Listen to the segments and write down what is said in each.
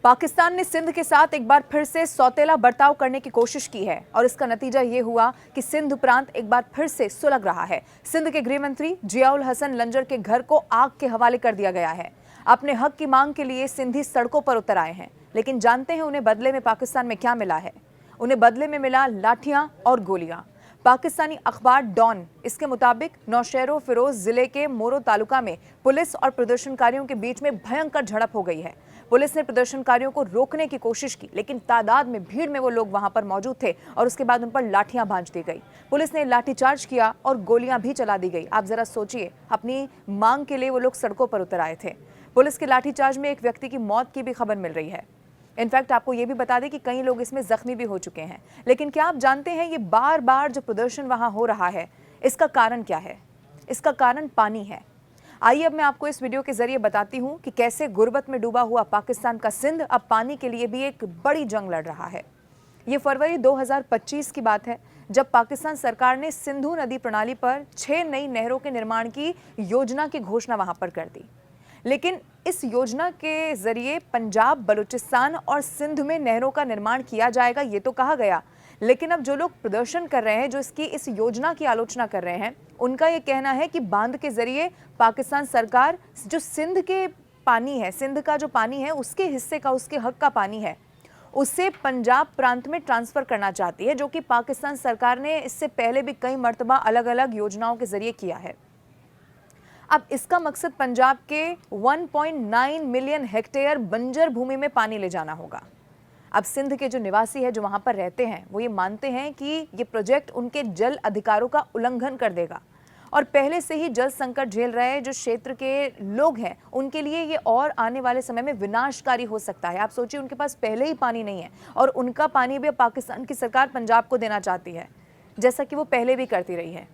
पाकिस्तान ने सिंध के साथ एक बार फिर से सौतेला बर्ताव करने की कोशिश की है और इसका नतीजा ये हुआ कि सिंध प्रांत एक बार फिर से सुलग रहा है। सिंध के गृह मंत्री जियाउल हसन लंजर के घर को आग के हवाले कर दिया गया है। अपने हक की मांग के लिए सिंधी सड़कों पर उतर आए हैं, लेकिन जानते हैं उन्हें बदले में पाकिस्तान में क्या मिला है। उन्हें बदले में मिला लाठियां और गोलियां। पाकिस्तानी अखबार डॉन इसके मुताबिक नौशेरो फिरोज जिले के मोरो तालुका में पुलिस और प्रदर्शनकारियों के बीच में भयंकर झड़प हो गई है। पुलिस ने प्रदर्शनकारियों को रोकने की कोशिश की, लेकिन तादाद में भीड़ में वो लोग वहां पर मौजूद थे और उसके बाद उन पर लाठियां भांज दी गई। पुलिस ने लाठीचार्ज किया और गोलियां भी चला दी गई। आप जरा सोचिए, अपनी मांग के लिए वो लोग सड़कों पर उतर आए थे। पुलिस के लाठीचार्ज में एक व्यक्ति की मौत की भी खबर मिल रही है। इनफैक्ट आपको ये भी बता दें कि कई लोग इसमें जख्मी भी हो चुके हैं। लेकिन क्या आप जानते हैं ये बार बार जो प्रदर्शन वहां हो रहा है, इसका कारण क्या है? इसका कारण पानी है। आइए अब मैं आपको इस वीडियो के जरिए बताती हूं कि कैसे गुर्बत में डूबा हुआ पाकिस्तान का सिंध अब पानी के लिए भी एक बड़ी जंग लड़ रहा है। ये फरवरी 2025 की बात है, जब पाकिस्तान सरकार ने सिंधु नदी प्रणाली पर 6 नई नहरों के निर्माण की योजना की घोषणा वहां पर कर दी। लेकिन इस योजना के जरिए पंजाब, बलूचिस्तान और सिंध में नहरों का निर्माण किया जाएगा, ये तो कहा गया। लेकिन अब जो लोग प्रदर्शन कर रहे हैं, जो इस योजना की आलोचना कर रहे हैं, उनका ये कहना है कि बांध के जरिए पाकिस्तान सरकार जो सिंध के पानी है, सिंध का जो पानी है, उसके हिस्से का, उसके हक का पानी है, उसे पंजाब प्रांत में ट्रांसफर करना चाहती है, जो कि पाकिस्तान सरकार ने इससे पहले भी कई मर्तबा अलग अलग योजनाओं के जरिए किया है। अब इसका मकसद पंजाब के 1.9 मिलियन हेक्टेयर बंजर भूमि में पानी ले जाना होगा। अब सिंध के जो निवासी हैं, जो वहां पर रहते हैं, वो ये मानते हैं कि ये प्रोजेक्ट उनके जल अधिकारों का उल्लंघन कर देगा और पहले से ही जल संकट झेल रहे जो क्षेत्र के लोग हैं, उनके लिए ये और आने वाले समय में विनाशकारी हो सकता है। आप सोचिए, उनके पास पहले ही पानी नहीं है और उनका पानी भी पाकिस्तान की सरकार पंजाब को देना चाहती है, जैसा कि वो पहले भी करती रही है।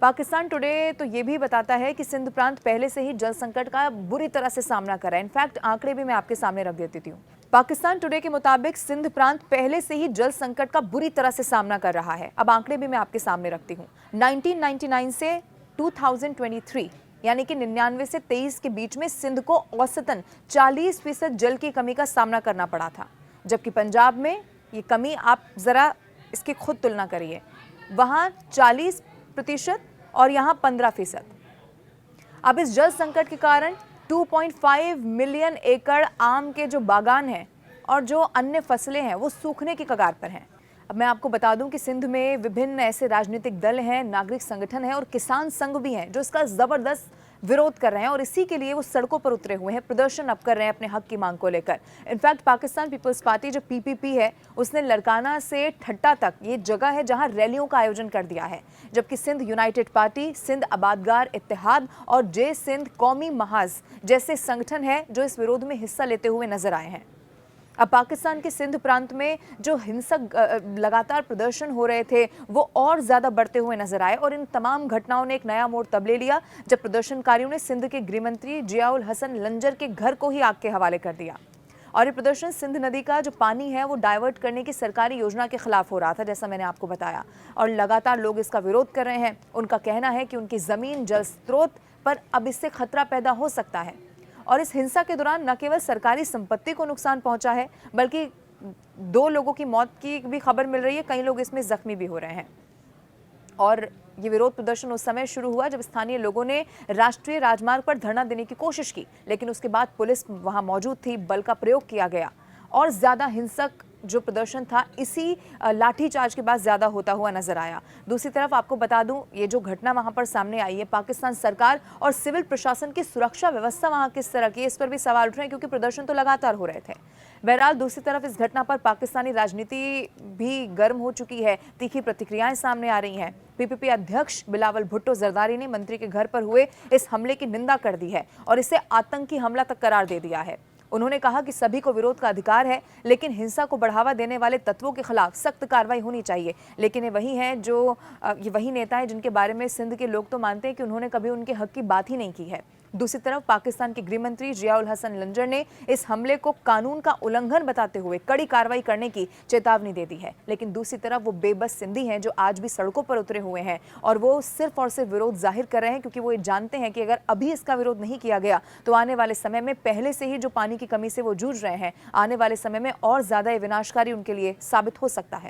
पाकिस्तान टुडे तो ये भी बताता है कि सिंध प्रांत पहले से ही जल संकट का बुरी तरह से सामना कर रहा है। इनफैक्ट आंकड़े भी मैं आपके सामने रख देती हूँ। पाकिस्तान टुडे के मुताबिक सिंध प्रांत पहले से ही जल संकट का बुरी तरह से सामना कर रहा है। अब आंकड़े भी मैं आपके सामने रखती हूँ। 1999 से 2023 यानी कि 99 से 23 के बीच में सिंध को औसतन 40% जल की कमी का सामना करना पड़ा था, जबकि पंजाब में ये कमी, आप जरा इसकी खुद तुलना करिए, वहाँ 40% और यहाँ 15%। अब इस जल संकट के कारण 2.5 मिलियन एकड़ आम के जो बागान हैं और जो अन्य फसलें हैं, वो सूखने की कगार पर हैं। अब मैं आपको बता दूं कि सिंध में विभिन्न ऐसे राजनीतिक दल हैं, नागरिक संगठन हैं और किसान संघ भी हैं जो इसका जबरदस्त विरोध कर रहे हैं और इसी के लिए वो सड़कों पर उतरे हुए हैं, प्रदर्शन अब कर रहे हैं अपने हक की मांग को लेकर। इनफैक्ट पाकिस्तान पीपल्स पार्टी जो पीपीपी है, उसने लड़काना से ठट्टा तक ये जगह है जहां रैलियों का आयोजन कर दिया है, जबकि सिंध यूनाइटेड पार्टी, सिंध आबादगार इत्तेहाद और जय सिंध कौमी महाज जैसे संगठन है जो इस विरोध में हिस्सा लेते हुए नजर आए हैं। अब पाकिस्तान के सिंध प्रांत में जो हिंसक लगातार प्रदर्शन हो रहे थे, वो और ज्यादा बढ़ते हुए नजर आए और इन तमाम घटनाओं ने एक नया मोड़ तब ले लिया जब प्रदर्शनकारियों ने सिंध के गृह मंत्री जियाउल हसन लंजर के घर को ही आग के हवाले कर दिया। और ये प्रदर्शन सिंध नदी का जो पानी है वो डाइवर्ट करने की सरकारी योजना के खिलाफ हो रहा था, जैसा मैंने आपको बताया, और लगातार लोग इसका विरोध कर रहे हैं। उनका कहना है कि उनकी जमीन, जल स्रोत पर अब इससे खतरा पैदा हो सकता है। और इस हिंसा के दौरान न केवल सरकारी संपत्ति को नुकसान पहुंचा है, बल्कि 2 लोगों की मौत की भी खबर मिल रही है, कई लोग इसमें जख्मी भी हो रहे हैं। और ये विरोध प्रदर्शन उस समय शुरू हुआ जब स्थानीय लोगों ने राष्ट्रीय राजमार्ग पर धरना देने की कोशिश की, लेकिन उसके बाद पुलिस वहां मौजूद थी, बल का प्रयोग किया गया और ज्यादा हिंसक जो प्रदर्शन था इसी लाठीचार्ज के बाद ज्यादा होता हुआ नजर आया। दूसरी तरफ आपको बता दूं, ये जो घटना वहां पर सामने आई है, पाकिस्तान सरकार और सिविल प्रशासन की सुरक्षा व्यवस्था वहां किस तरह की है, इस पर भी सवाल उठ रहे हैं, क्योंकि प्रदर्शन तो लगातार हो रहे थे। बहरहाल दूसरी तरफ इस घटना पर पाकिस्तानी राजनीति भी गर्म हो चुकी है, तीखी प्रतिक्रियाएं सामने आ रही हैं। पीपीपी अध्यक्ष बिलावल भुट्टो जरदारी ने मंत्री के घर पर हुए इस हमले की निंदा कर दी है और इसे आतंकी हमला तक करार दे दिया है। उन्होंने कहा कि सभी को विरोध का अधिकार है, लेकिन हिंसा को बढ़ावा देने वाले तत्वों के खिलाफ सख्त कार्रवाई होनी चाहिए। लेकिन ये वही नेता हैं जिनके बारे में सिंध के लोग तो मानते हैं कि उन्होंने कभी उनके हक की बात ही नहीं की है। दूसरी तरफ पाकिस्तान के गृह मंत्री जियाउल हसन लंजर ने इस हमले को कानून का उल्लंघन बताते हुए कड़ी कार्रवाई करने की चेतावनी दे दी है। लेकिन दूसरी तरफ वो बेबस सिंधी हैं जो आज भी सड़कों पर उतरे हुए हैं और वो सिर्फ और सिर्फ विरोध जाहिर कर रहे हैं, क्योंकि वो ये जानते हैं कि अगर अभी इसका विरोध नहीं किया गया तो आने वाले समय में पहले से ही जो पानी की कमी से वो जूझ रहे हैं, आने वाले समय में और ज्यादा विनाशकारी उनके लिए साबित हो सकता है।